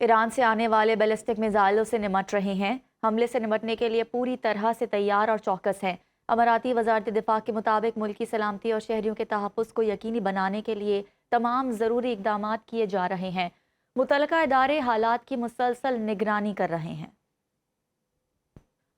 ایران سے آنے والے بیلسٹک میزائلوں سے نمٹ رہے ہیں۔ حملے سے نمٹنے کے لیے پوری طرح سے تیار اور چوکس ہیں۔ اماراتی وزارت دفاع کے مطابق ملکی سلامتی اور شہریوں کے تحفظ کو یقینی بنانے کے لیے تمام ضروری اقدامات کیے جا رہے ہیں۔ متعلقہ ادارے حالات کی مسلسل نگرانی کر رہے ہیں۔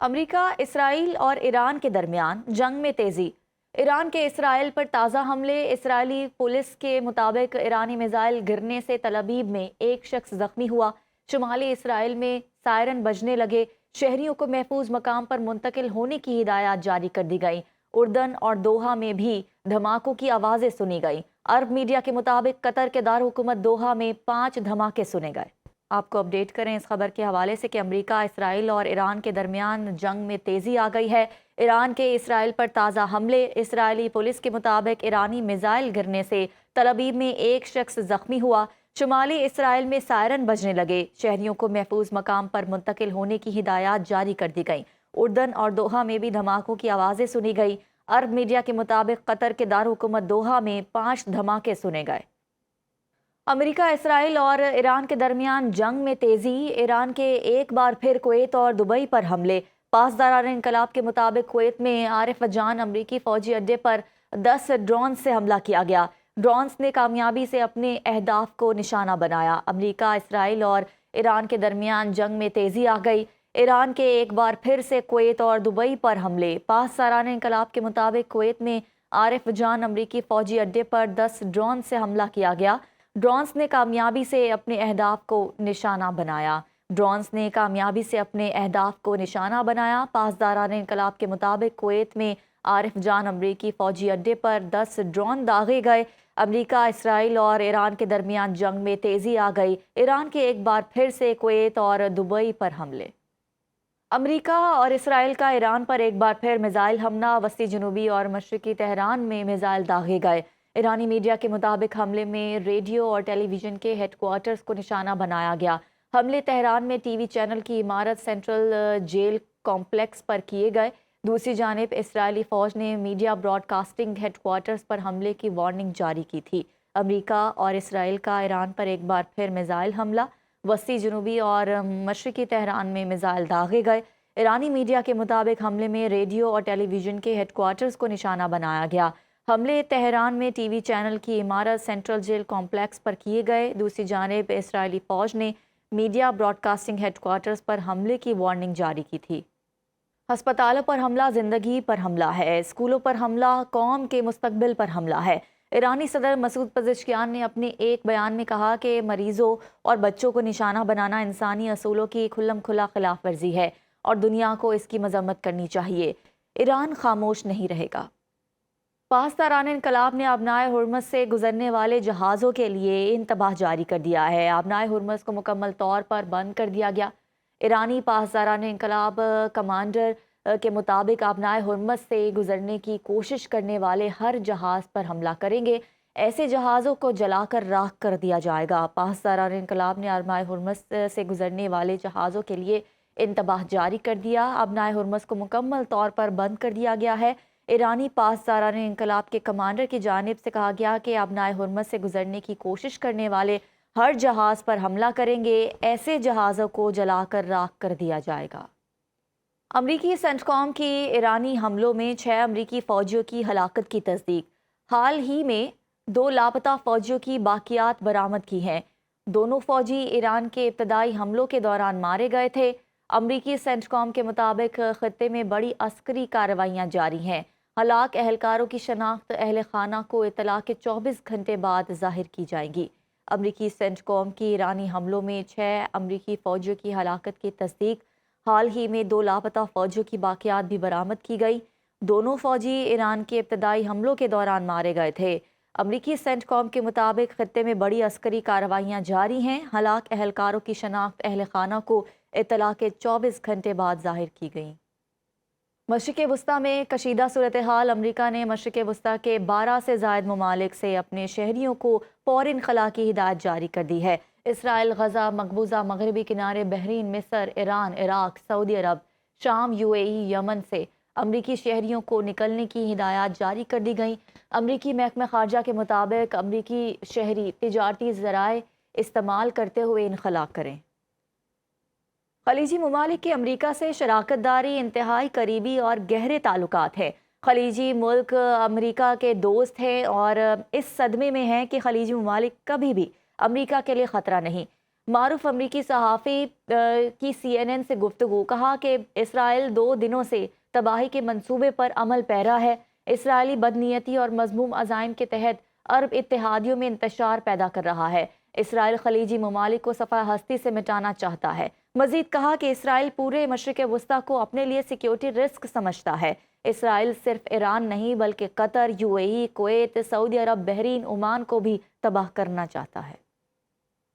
امریکہ، اسرائیل اور ایران کے درمیان جنگ میں تیزی۔ ایران کے اسرائیل پر تازہ حملے۔ اسرائیلی پولیس کے مطابق ایرانی میزائل گرنے سے تل ابیب میں ایک شخص زخمی ہوا۔ شمالی اسرائیل میں سائرن بجنے لگے۔ شہریوں کو محفوظ مقام پر منتقل ہونے کی ہدایات جاری کر دی گئی۔ اردن اور دوحہ میں بھی دھماکوں کی آوازیں سنی گئیں۔ عرب میڈیا کے مطابق قطر کے دارالحکومت دوحہ میں 5 دھماکے سنے گئے۔ آپ کو اپڈیٹ کریں اس خبر کے حوالے سے کہ امریکہ، اسرائیل اور ایران کے درمیان جنگ میں تیزی آ گئی ہے۔ ایران کے اسرائیل پر تازہ حملے۔ اسرائیلی پولیس کے مطابق ایرانی میزائل گرنے سے تل ابیب میں ایک شخص زخمی ہوا۔ شمالی اسرائیل میں سائرن بجنے لگے۔ شہریوں کو محفوظ مقام پر منتقل ہونے کی ہدایات جاری کر دی گئیں۔ اردن اور دوحہ میں بھی دھماکوں کی آوازیں سنی گئی۔ عرب میڈیا کے مطابق قطر کے دارالحکومت دوحہ میں 5 دھماکے سنے گئے۔ امریکہ، اسرائیل اور ایران کے درمیان جنگ میں تیزی۔ ایران کے ایک بار پھر کویت اور دبئی پر حملے۔ پاسداران انقلاب کے مطابق کویت میں عارف جان امریکی فوجی اڈے پر 10 ڈرون سے حملہ کیا گیا۔ ڈرونز نے کامیابی سے اپنے اہداف کو نشانہ بنایا۔ امریکہ، اسرائیل اور ایران کے درمیان جنگ میں تیزی آ گئی۔ ایران کے ایک بار پھر سے کویت اور دبئی پر حملے۔ پاسداران انقلاب کے مطابق کویت میں عارف جان امریکی فوجی اڈے پر 10 ڈرون سے حملہ کیا گیا۔ ڈرونز نے کامیابی سے اپنے اہداف کو نشانہ بنایا۔ پاسداران انقلاب کے مطابق کویت میں عارف جان امریکی فوجی اڈے پر 10 ڈرون داغے گئے۔ امریکہ، اسرائیل اور ایران کے درمیان جنگ میں تیزی آ گئی۔ ایران کے ایک بار پھر سے کویت اور دبئی پر حملے۔ امریکہ اور اسرائیل کا ایران پر ایک بار پھر میزائل حملہ۔ وسطی جنوبی اور مشرقی تہران میں میزائل داغے گئے۔ ایرانی میڈیا کے مطابق حملے میں ریڈیو اور ٹیلی ویژن کے ہیڈ کوارٹرز کو نشانہ بنایا گیا۔ حملے تہران میں ٹی وی چینل کی عمارت سینٹرل جیل کمپلیکس پر کیے گئے۔ دوسری جانب اسرائیلی فوج نے media broadcasting headquarters پر حملے کی وارننگ جاری کی تھی۔ امریکہ اور اسرائیل کا ایران پر ایک بار پھر میزائل حملہ۔ وسطی جنوبی اور مشرقی تہران میں میزائل داغے گئے۔ ایرانی میڈیا کے مطابق حملے میں ریڈیو اور ٹیلی ویژن کے ہیڈ کوارٹرز کو نشانہ بنایا گیا۔ حملے تہران میں ٹی وی چینل کی عمارت سینٹرل جیل کمپلیکس پر کیے گئے۔ دوسری جانب اسرائیلی فوج نے media broadcasting headquarters پر حملے کی وارننگ جاری کی تھی۔ ہسپتالوں پر حملہ زندگی پر حملہ ہے۔ اسکولوں پر حملہ قوم کے مستقبل پر حملہ ہے۔ ایرانی صدر مسعود پزشکیان نے اپنے ایک بیان میں کہا کہ مریضوں اور بچوں کو نشانہ بنانا انسانی اصولوں کی کھلم کھلا خلاف ورزی ہے اور دنیا کو اس کی مذمت کرنی چاہیے۔ ایران خاموش نہیں رہے گا۔ پاسداران انقلاب نے آبنائے ہرمز سے گزرنے والے جہازوں کے لیے انتباہ جاری کر دیا ہے۔ آبنائے ہرمز کو مکمل طور پر بند کر دیا گیا۔ ایرانی پاسداران انقلاب کمانڈر کے مطابق آبنائے ہرمز سے گزرنے کی کوشش کرنے والے ہر جہاز پر حملہ کریں گے۔ ایسے جہازوں کو جلا کر راکھ کر دیا جائے گا۔ پاسداران انقلاب نے آبنائے ہرمز سے گزرنے والے جہازوں کے لیے انتباہ جاری کر دیا۔ آبنائے ہرمز کو مکمل طور پر بند کر دیا گیا ہے۔ ایرانی پاسداران انقلاب کے کمانڈر کی جانب سے کہا گیا کہ آبنائے ہرمز سے گزرنے کی کوشش کرنے والے ہر جہاز پر حملہ کریں گے۔ ایسے جہازوں کو جلا کر راکھ کر دیا جائے گا۔ امریکی سینٹکام کی ایرانی حملوں میں 6 امریکی فوجیوں کی ہلاکت کی تصدیق۔ حال ہی میں 2 لاپتہ فوجیوں کی باقیات برآمد کی ہیں۔ دونوں فوجی ایران کے ابتدائی حملوں کے دوران مارے گئے تھے۔ امریکی سینٹکام کے مطابق خطے میں بڑی عسکری کارروائیاں جاری ہیں۔ ہلاک اہلکاروں کی شناخت اہل خانہ کو اطلاع کے 24 گھنٹے بعد ظاہر کی جائے گی۔ امریکی سینٹکام کی ایرانی حملوں میں 6 امریکی فوجیوں کی ہلاکت کی تصدیق۔ حال ہی میں 2 لاپتہ فوجیوں کی باقیات بھی برآمد کی گئی۔ دونوں فوجی ایران کے ابتدائی حملوں کے دوران مارے گئے تھے۔ امریکی سینٹکام کے مطابق خطے میں بڑی عسکری کارروائیاں جاری ہیں۔ ہلاک اہلکاروں کی شناخت اہل خانہ کو اطلاع کے 24 گھنٹے بعد ظاہر کی گئی۔ مشرق وسطیٰ میں کشیدہ صورتحال۔ امریکہ نے مشرق وسطیٰ کے 12 سے زائد ممالک سے اپنے شہریوں کو فوری انخلاء کی ہدایت جاری کر دی ہے۔ اسرائیل، غزہ، مقبوضہ مغربی کنارے، بحرین، مصر، ایران، عراق، سعودی عرب، شام، UAE، یمن سے امریکی شہریوں کو نکلنے کی ہدایات جاری کر دی گئیں۔ امریکی محکمہ خارجہ کے مطابق امریکی شہری تجارتی ذرائع استعمال کرتے ہوئے انخلاء کریں۔ خلیجی ممالک کے امریکہ سے شراکت داری انتہائی قریبی اور گہرے تعلقات ہیں۔ خلیجی ملک امریکہ کے دوست ہیں اور اس صدمے میں ہیں کہ خلیجی ممالک کبھی بھی امریکہ کے لیے خطرہ نہیں۔ معروف امریکی صحافی کی CNN سے گفتگو، کہا کہ اسرائیل 2 دنوں سے تباہی کے منصوبے پر عمل پیرا ہے۔ اسرائیلی بدنیتی اور مذموم عزائم کے تحت عرب اتحادیوں میں انتشار پیدا کر رہا ہے۔ اسرائیل خلیجی ممالک کو صفحہ ہستی سے مٹانا چاہتا ہے۔ مزید کہا کہ اسرائیل پورے مشرق وسطیٰ کو اپنے لیے سیکیورٹی رسک سمجھتا ہے۔ اسرائیل صرف ایران نہیں بلکہ قطر، UAE، کویت، سعودی عرب، بحرین، عمان کو بھی تباہ کرنا چاہتا ہے۔